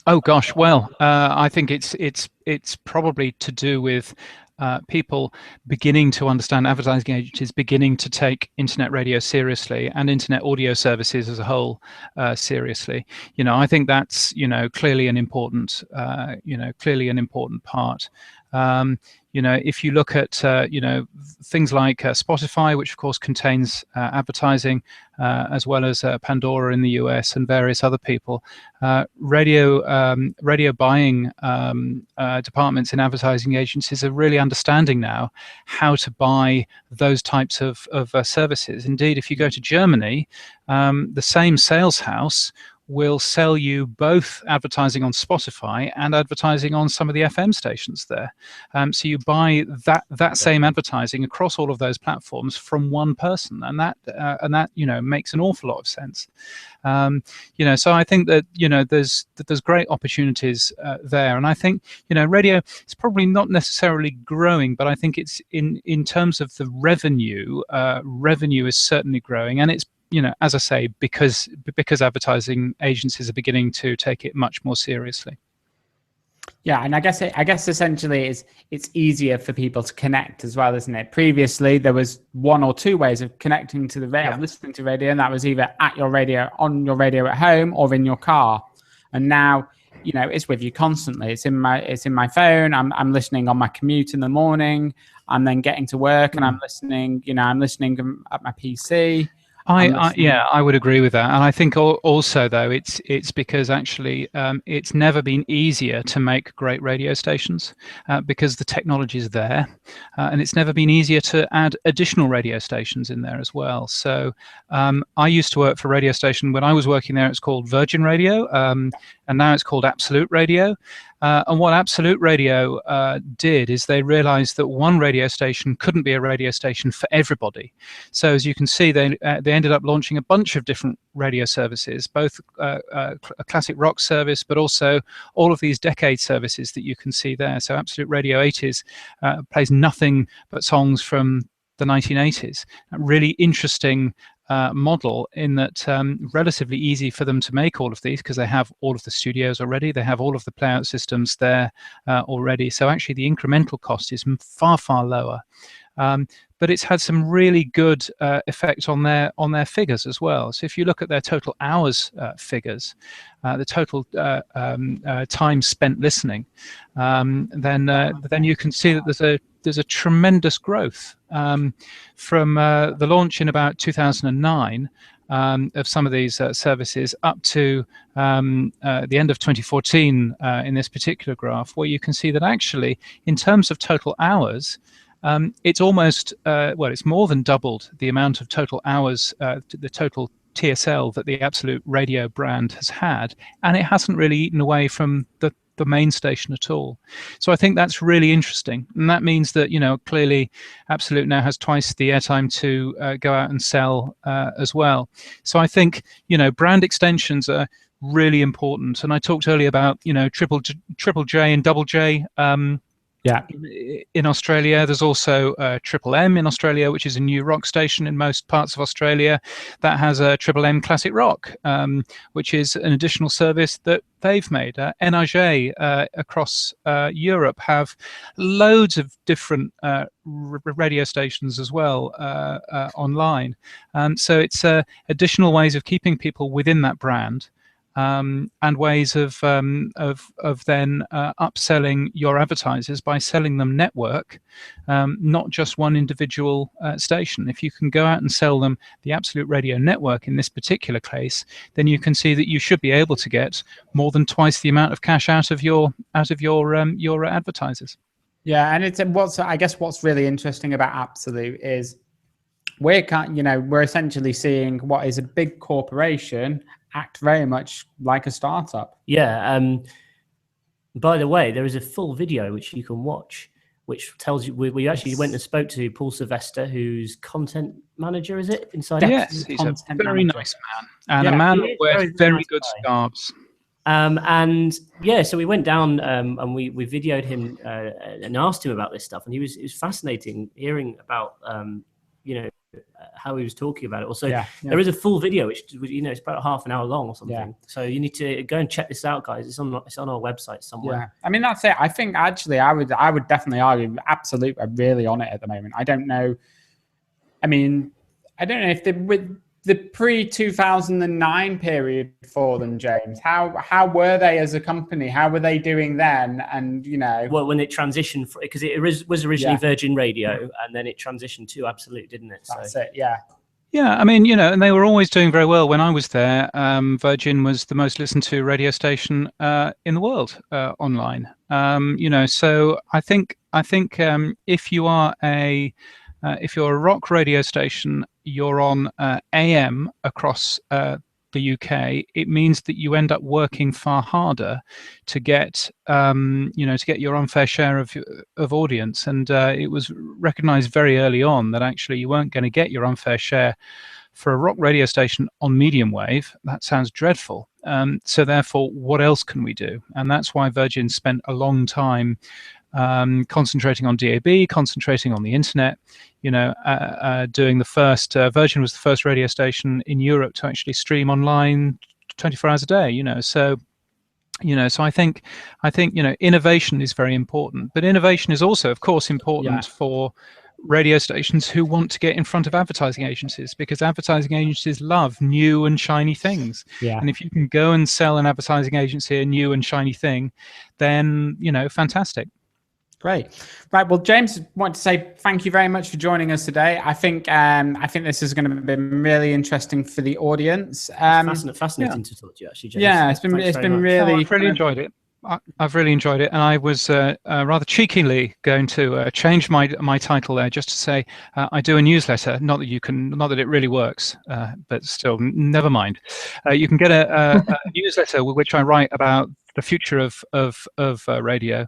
Oh gosh, well, I think it's probably to do with people beginning to understand, advertising agencies beginning to take internet radio seriously and internet audio services as a whole seriously. You know, I think that's, you know, clearly an important part. You know, if you look at you know, things like Spotify, which of course contains advertising, as well as Pandora in the US and various other people, radio buying departments in advertising agencies are really understanding now how to buy those types of services. Indeed, if you go to Germany, the same sales house will sell you both advertising on Spotify and advertising on some of the FM stations there. So you buy that same advertising across all of those platforms from one person, and that you know, makes an awful lot of sense. You know, so I think that, you know, there's great opportunities there, and I think, you know, radio is probably not necessarily growing, but I think it's in terms of the revenue is certainly growing, and it's, you know, as I say, because advertising agencies are beginning to take it much more seriously. Yeah, and I guess essentially it's easier for people to connect as well, isn't it? Previously, there was one or two ways of connecting to the radio, listening to radio, and that was either at your radio, on your radio at home, or in your car. And now, it's with you constantly. It's in my phone. I'm listening on my commute in the morning. I'm then getting to work, and I'm listening. I'm listening at my PC. I would agree with that, and I think also though it's because actually it's never been easier to make great radio stations because the technology is there, and it's never been easier to add additional radio stations in there as well. So I used to work for a radio station. When I was working there, it's called Virgin Radio, and now it's called Absolute Radio. And what Absolute Radio did is they realized that one radio station couldn't be a radio station for everybody. So as you can see, they ended up launching a bunch of different radio services, both a classic rock service, but also all of these decade services that you can see there. So Absolute Radio 80s plays nothing but songs from the 1980s. A really interesting model in that relatively easy for them to make all of these because they have all of the studios already, they have all of the playout systems there already. So actually the incremental cost is far, far lower. But it's had some really good effect on their figures as well. So if you look at their total hours figures, the total time spent listening, then you can see that there's a tremendous growth from the launch in about 2009 of some of these services up to the end of 2014 in this particular graph, where you can see that actually in terms of total hours, it's almost, it's more than doubled the amount of total hours, the total TSL that the Absolute Radio brand has had, and it hasn't really eaten away from the main station at all. So I think that's really interesting, and that means that clearly Absolute now has twice the airtime to go out and sell as well. So I think brand extensions are really important, and I talked earlier about triple J and double J. In Australia, there's also Triple M in Australia, which is a new rock station in most parts of Australia that has a Triple M Classic Rock, which is an additional service that they've made. NRJ across Europe have loads of different radio stations as well online. So it's additional ways of keeping people within that brand. And ways of then upselling your advertisers by selling them network, not just one individual station. If you can go out and sell them the Absolute Radio network in this particular case, then you can see that you should be able to get more than twice the amount of cash out of your advertisers. Yeah, and it's what's really interesting about Absolute is we're essentially seeing what is a big corporation act very much like a startup. Yeah. By the way, there is a full video which you can watch, which tells you we actually went and spoke to Paul Sylvester, who's content manager, is it? Inside. Yes, he's a very nice man, and a man that wears very good scarves. And yeah, so we went down and we videoed him and asked him about this stuff, and it was fascinating hearing about how he was talking about it. Also, there is a full video which it's about half an hour long or something. Yeah. So you need to go and check this out, guys. It's on our website somewhere. Yeah. I mean, that's it. I think actually I would definitely argue Absolute are really on it at the moment. I don't know. I mean, I don't know if with the pre-2009 period for them, James, how were they as a company? How were they doing then? And well, when it transitioned, because it was originally Virgin Radio, and then it transitioned to Absolute, didn't it? That's it. Yeah. Yeah, I mean, and they were always doing very well. When I was there, Virgin was the most listened to radio station in the world online. So I think if you're a rock radio station, you're on AM across the UK, it means that you end up working far harder to get your unfair share of audience. And it was recognized very early on that actually you weren't going to get your unfair share for a rock radio station on medium wave. That sounds dreadful. So therefore, what else can we do? And that's why Virgin spent a long time concentrating on DAB, concentrating on the internet, doing the first, Virgin was the first radio station in Europe to actually stream online 24 hours a day, so So I think innovation is very important, but innovation is also, of course, important for radio stations who want to get in front of advertising agencies, because advertising agencies love new and shiny things. And if you can go and sell an advertising agency a new and shiny thing, then fantastic. Great. Right. Well, James, I want to say thank you very much for joining us today. I think this is going to be really interesting for the audience. Fascinating to talk to you, actually, James. Yeah, it's been really. I've really enjoyed it. I've really enjoyed it, and I was rather cheekily going to change my title there just to say I do a newsletter. Not that it really works, but still, never mind. You can get a newsletter with which I write about the future of radio.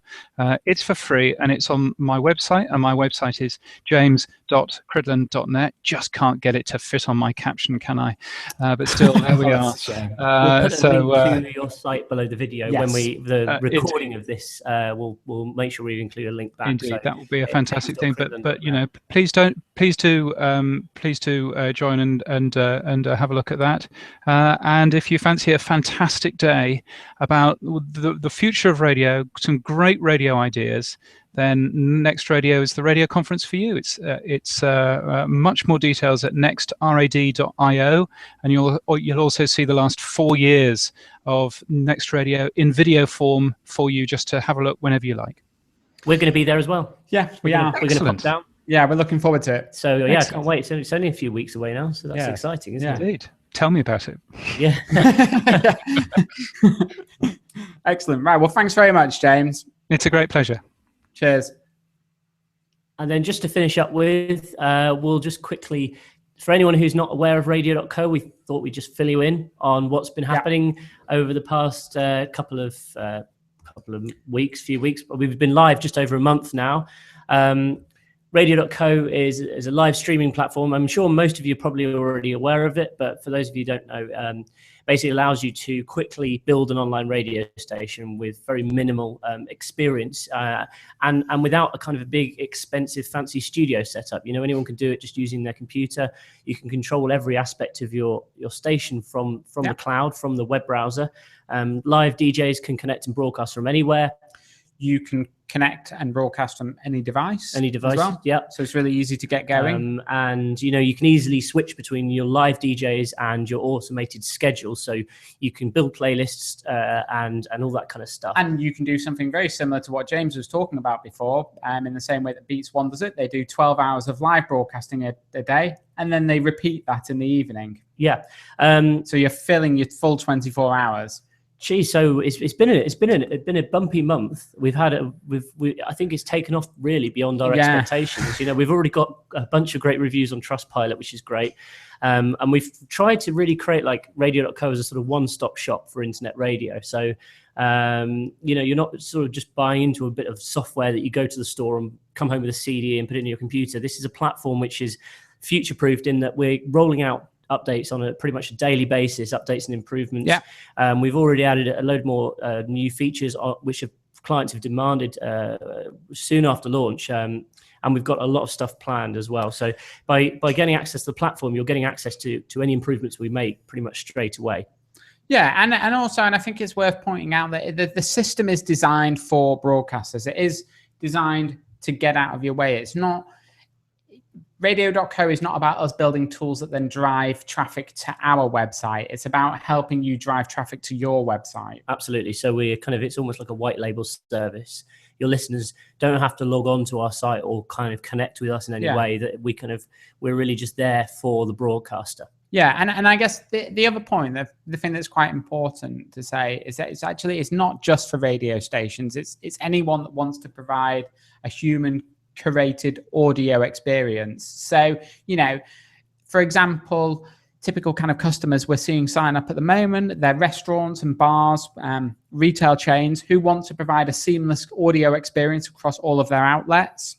It's for free, and it's on my website, and my website is james.cridland.net. Just can't get it to fit on my caption, can I? But still, there we are. We'll put a link to your site below the video when the recording of this. We'll make sure we include a link back. Indeed, that would be a fantastic thing. But please do join and have a look at that. And if you fancy a fantastic day about the future of radio, some great radio ideas, then Next Radio is the radio conference for you. It's much more details at nextrad.io, and you'll also see the last 4 years of Next Radio in video form for you, just to have a look whenever you like. We're going to be there as well. Yeah, we are. We're going to pop down. Yeah, we're looking forward to it. So I can't wait. It's only a few weeks away now, so that's exciting, isn't it? Indeed. Tell me about it. Yeah. Excellent. Right. Well, thanks very much, James. It's a great pleasure. Cheers. And then just to finish up with, we'll just quickly, for anyone who's not aware of Radio.co, we thought we'd just fill you in on what's been happening over the past couple of few weeks. We've been live just over a month now. Radio.co is a live streaming platform. I'm sure most of you are probably already aware of it, but for those of you who don't know, basically allows you to quickly build an online radio station with very minimal experience and without a kind of a big, expensive, fancy studio setup. Anyone can do it just using their computer. You can control every aspect of your station from the cloud, from the web browser. Live DJs can connect and broadcast from anywhere. You can connect and broadcast from any device. Any device, well. Yeah. So it's really easy to get going. And you can easily switch between your live DJs and your automated schedule. So you can build playlists and all that kind of stuff. And you can do something very similar to what James was talking about before. In the same way that Beats One does it, they do 12 hours of live broadcasting a day, and then they repeat that in the evening. Yeah. So you're filling your full 24 hours. Geez, so it's been a bumpy month. I think it's taken off really beyond our expectations. We've already got a bunch of great reviews on Trustpilot, which is great. And we've tried to really create like Radio.co as a sort of one-stop shop for internet radio. So you're not sort of just buying into a bit of software that you go to the store and come home with a CD and put it in your computer. This is a platform which is future-proofed in that we're rolling out updates on a pretty much a daily basis, updates and improvements. Yeah. We've already added a load more new features which clients have demanded soon after launch. And we've got a lot of stuff planned as well. So by getting access to the platform, you're getting access to any improvements we make pretty much straight away. Yeah, and I think it's worth pointing out that the system is designed for broadcasters. It is designed to get out of your way. It's not. Radio.co is not about us building tools that then drive traffic to our website. It's about helping you drive traffic to your website. Absolutely. So it's almost like a white label service. Your listeners don't have to log on to our site or kind of connect with us in any way. That we're really just there for the broadcaster. Yeah, and I guess the other point, the thing that's quite important to say is that it's not just for radio stations. It's anyone that wants to provide a human curated audio experience. So, for example, typical kind of customers we're seeing sign up at the moment, they're restaurants and bars, retail chains who want to provide a seamless audio experience across all of their outlets.